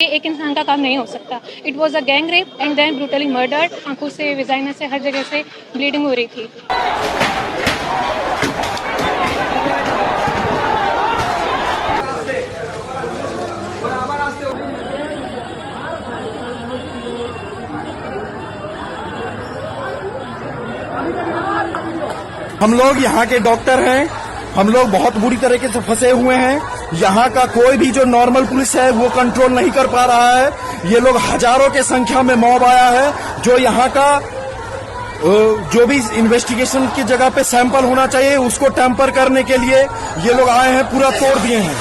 एक इंसान का काम नहीं हो सकता। It was a gang rape and then brutally murdered. आंखों से, विजाइना से, हर जगह से ब्लीडिंग हो रही थी। हम लोग यहाँ के डॉक्टर हैं, हम लोग बहुत बुरी तरीके से फंसे हुए हैं। यहाँ का कोई भी जो नॉर्मल पुलिस है वो कंट्रोल नहीं कर पा रहा है। ये लोग हजारों के संख्या में मॉब आया है, जो यहाँ का जो भी इन्वेस्टिगेशन की जगह पे सैंपल होना चाहिए उसको टैंपर करने के लिए ये लोग आए हैं, पूरा तोड़ दिए हैं।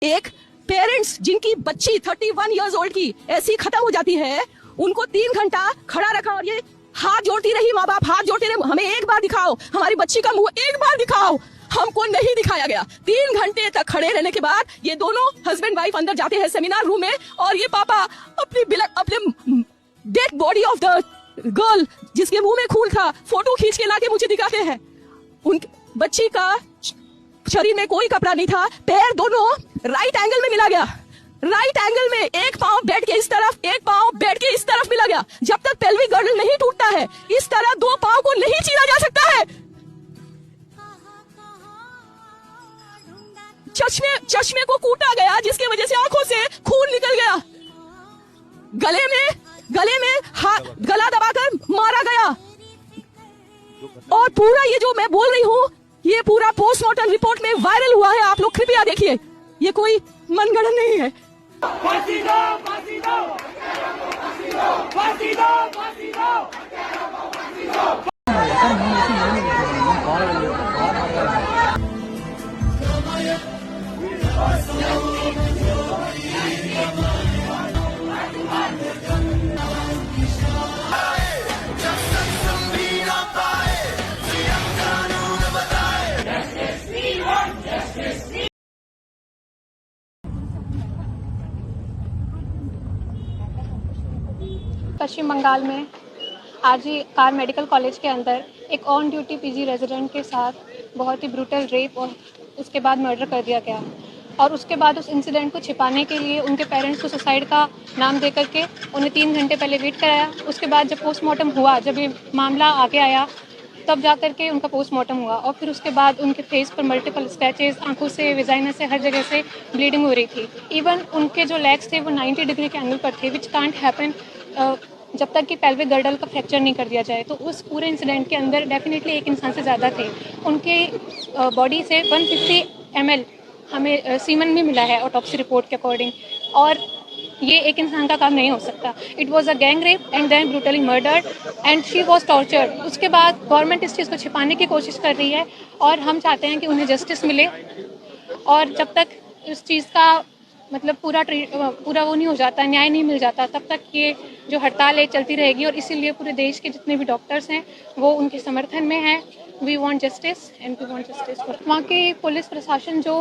एक पेरेंट्स जिनकी बच्ची 31 इयर्स ओल्ड की ऐसी खत्म हो जाती है, उनको 3 घंटा खड़ा रखा और ये हाथ जोड़ती रही, माँ बाप हाथ जोड़ते रहे, हमें एक बार दिखाओ, हमारी बच्ची का मुंह एक बार दिखाओ। हमको नहीं दिखाया गया। 3 घंटे तक खड़े रहने के बाद ये दोनों हस्बैंड वाइफ अंदर जाते हैं सेमिनार रूम में और ये पापा अपने dead body of the girl जिसके मुंह में खून था फोटो खींच के लाके मुझे दिखाते हैं। उन बच्ची का शरीर में कोई कपड़ा नहीं था, पैर दोनों राइट एंगल में मिला गया। राइट एंगल में एक पांव बेड के इस तरफ, एक पांव बेड के इस तरफ मिला गया। जब तक पेल्विक गर्डल नहीं टूटता है इस तरह 2 पांव को नहीं चीरा जा सकता है। चश्मे को कूटा गया जिसकी वजह से आंखों से खून निकल गया। गले में गला दबाकर मारा गया। और पूरा ये जो मैं बोल रही हूँ ये पूरा पोस्टमार्टम रिपोर्ट में वायरल हुआ है, आप लोग कृपया देखिए, ये कोई मनगढ़ंत नहीं है। फांसी दो, फांसी दो, फांसी दो, फांसी दो, फांसी दो, फांसी दो। पश्चिम बंगाल में आज ही कार मेडिकल कॉलेज के अंदर एक ऑन ड्यूटी पीजी रेजिडेंट के साथ बहुत ही ब्रूटल रेप और उसके बाद मर्डर कर दिया गया। और उसके बाद उस इंसिडेंट को छिपाने के लिए उनके पेरेंट्स को सुसाइड का नाम दे करके उन्हें 3 घंटे पहले वेट कराया। उसके बाद जब पोस्टमार्टम हुआ, जब ये मामला आगे आया, तब जा कर के उनका पोस्टमार्टम हुआ और फिर उसके बाद उनके फेस पर मल्टीपल स्क्रैचेस, आंखों से, विजाइना से, हर जगह से ब्लीडिंग हो रही थी। इवन उनके जो लेग्स थे वो 90 डिग्री के एंगल पर थे, विच कांट हैपन जब तक कि पेल्विक गर्डल का फ्रैक्चर नहीं कर दिया जाए। तो उस पूरे इंसिडेंट के अंदर डेफिनेटली एक इंसान से ज़्यादा थे। उनके बॉडी से 150 ml हमें सीमन भी मिला है ऑटोप्सी रिपोर्ट के अकॉर्डिंग, और ये एक इंसान का काम नहीं हो सकता। It was a gang rape and then brutally murdered and she was tortured. उसके बाद गवर्नमेंट इस चीज़ को छिपाने की कोशिश कर रही है और हम चाहते हैं कि उन्हें जस्टिस मिले। और जब तक इस चीज़ का मतलब पूरा वो नहीं हो जाता, न्याय नहीं मिल जाता, तब तक ये जो हड़ताल है चलती रहेगी। और इसीलिए पूरे देश के जितने भी डॉक्टर्स हैं वो उनके समर्थन में हैं। We want justice and we want justice for. वहाँ के पुलिस प्रशासन जो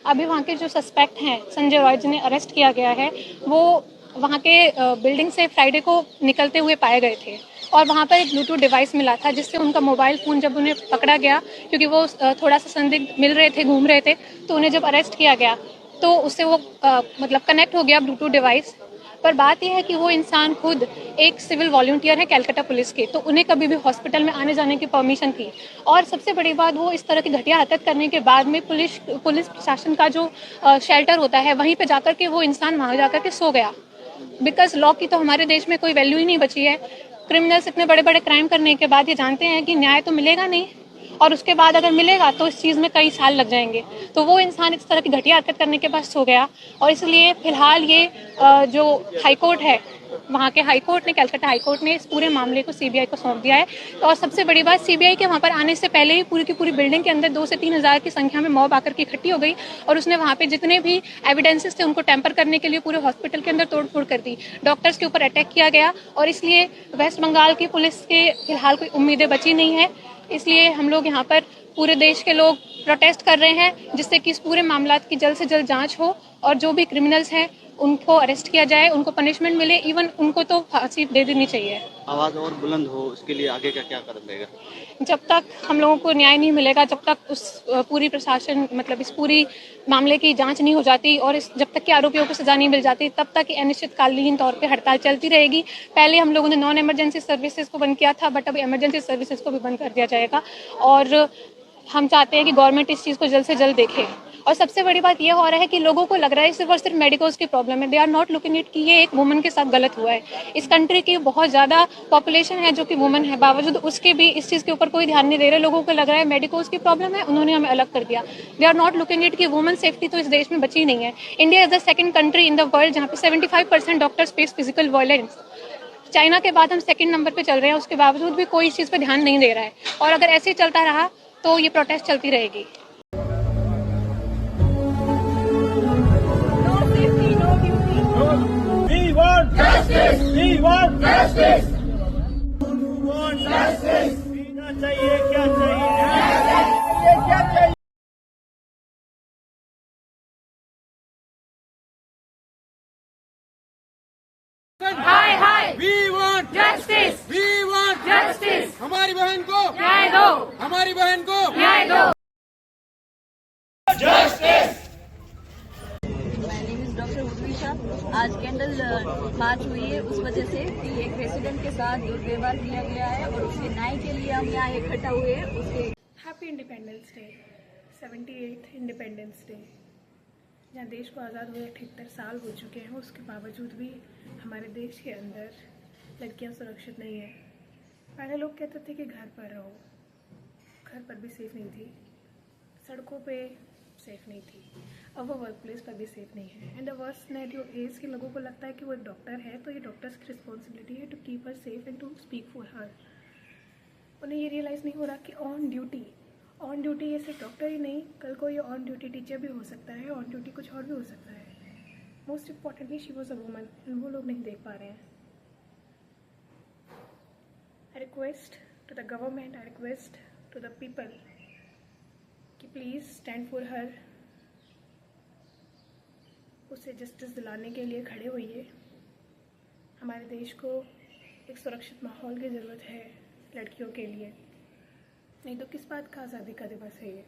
अभी वहाँ के जो सस्पेक्ट हैं संजय रॉय जिन्हें अरेस्ट किया गया है, वो वहाँ के बिल्डिंग से फ्राइडे को निकलते हुए पाए गए थे और वहाँ पर एक ब्लूटूथ डिवाइस मिला था जिससे उनका मोबाइल फ़ोन जब उन्हें पकड़ा गया, क्योंकि वो थोड़ा सा संदिग्ध मिल रहे थे, घूम रहे थे, तो उन्हें जब अरेस्ट किया गया तो उससे वो मतलब कनेक्ट हो गया ब्लूटूथ डिवाइस। पर बात यह है कि वो इंसान खुद एक सिविल वॉलंटियर है कैलकाटा पुलिस के, तो उन्हें कभी भी हॉस्पिटल में आने जाने की परमिशन थी। और सबसे बड़ी बात, वो इस तरह की घटिया हरकत करने के बाद में पुलिस प्रशासन का जो शेल्टर होता है वहीं पे जाकर के वो इंसान वहाँ जाकर के सो गया। बिकॉज लॉ की तो हमारे देश में कोई वैल्यू ही नहीं बची है। क्रिमिनल्स इतने बड़े बड़े क्राइम करने के बाद ये जानते हैं कि न्याय तो मिलेगा नहीं, और उसके बाद अगर मिलेगा तो इस चीज़ में कई साल लग जाएंगे। तो वो इंसान इस तरह की घटिया हरकत करने के बाद सो गया। और इसलिए फिलहाल ये जो हाईकोर्ट है, वहाँ के हाईकोर्ट ने, कैलकाटा हाईकोर्ट ने इस पूरे मामले को सीबीआई को सौंप दिया है। और सबसे बड़ी बात, सीबीआई के वहाँ पर आने से पहले ही पूरी की पूरी बिल्डिंग के अंदर 2 से 3 हज़ार की संख्या में मॉब आकर के इकट्ठी हो गई और उसने वहाँ पे जितने भी एविडेंसेस थे उनको टेम्पर करने के लिए पूरे हॉस्पिटल के अंदर तोड़फोड़ कर दी। डॉक्टर्स के ऊपर अटैक किया गया और इसलिए वेस्ट बंगाल की पुलिस के फिलहाल कोई उम्मीदें बची नहीं है। इसलिए हम लोग यहाँ पर पूरे देश के लोग प्रोटेस्ट कर रहे हैं जिससे कि इस पूरे मामला की जल्द से जल्द जांच हो और जो भी क्रिमिनल्स हैं उनको अरेस्ट किया जाए, उनको पनिशमेंट मिले, इवन उनको तो फांसी दे देनी चाहिए। आवाज़ और बुलंद हो, उसके लिए आगे का क्या कदम रहेगा? जब तक हम लोगों को न्याय नहीं मिलेगा, जब तक उस पूरी प्रशासन मतलब इस पूरी मामले की जांच नहीं हो जाती और जब तक कि आरोपियों को सजा नहीं मिल जाती, तब तक अनिश्चितकालीन तौर पे हड़ताल चलती रहेगी। पहले हम लोगों ने नॉन इमरजेंसी सर्विसेज को बंद किया था, बट अब इमरजेंसी सर्विसेज को भी बंद कर दिया जाएगा और हम चाहते हैं कि गवर्नमेंट इस चीज़ को जल्द से जल्द देखे। और सबसे बड़ी बात यह हो रहा है कि लोगों को लग रहा है सिर्फ और सिर्फ मेडिकल्स की प्रॉब्लम है, they are not looking it कि ये एक वुमन के साथ गलत हुआ है। इस कंट्री की बहुत ज़्यादा पॉपुलेशन है जो कि वुमन है, बावजूद उसके भी इस चीज़ के ऊपर कोई ध्यान नहीं दे रहे। लोगों को लग रहा है मेडिकल्स की प्रॉब्लम है, उन्होंने हमें अलग कर दिया। They are not looking it कि वुमन सेफ्टी तो इस देश में बची नहीं है। India is the second country in the world जहाँ पे 75% doctors face physical violence. China के बाद हम सेकंड नंबर पे चल रहे हैं, उसके बावजूद भी कोई इस चीज़ पे ध्यान नहीं दे रहा है और अगर ऐसे ही चलता रहा तो ये प्रोटेस्ट चलती रहेगी। We want justice. We want justice. We want justice. जीना चाहिए, क्या चाहिए? क्या चाहिए? हाय हाय We want justice We want justice हमारी बहन को न्याय दो हमारी बहन को न्याय दो। My name is doctor Urvisha. आज कैंडल मार्च हुई है उस वजह से कि एक रेसिडेंट के साथ दुर्व्यवहार किया गया है और उसके न्याय के लिए हम यहाँ इकट्ठा हुए हैं। उसके happy independence day, 78th independence day. जहाँ देश को आज़ाद हुए 78 साल हो चुके हैं, उसके बावजूद भी हमारे देश के अंदर लड़कियाँ सुरक्षित नहीं हैं। पहले लोग कहते थे कि घर पर रहो, घर पर भी सेफ नहीं थी, सड़कों पे सेफ नहीं थी, अब वो वर्क प्लेस पर भी सेफ नहीं है। And the worst scenario is कि लोगों को लगता है कि वो एक डॉक्टर है तो ये डॉक्टर्स की रिस्पॉन्सिबिलिटी है to keep her safe and to speak for her. उन्हें ये रियलाइज़ नहीं हो रहा कि ऑन ड्यूटी ये सिर्फ डॉक्टर ही नहीं, कल को ये ऑन ड्यूटी टीचर भी हो सकता है, ऑन ड्यूटी कुछ और भी हो सकता है। Most importantly she was a woman, वो लोग नहीं देख पा रहे हैं। I request to the government, I request to the people कि प्लीज़ स्टैंड फॉर हर, उसे जस्टिस दिलाने के लिए खड़े होइए। हमारे देश को एक सुरक्षित माहौल की ज़रूरत है लड़कियों के लिए, नहीं तो किस बात का आज़ादी का दिवस है ये।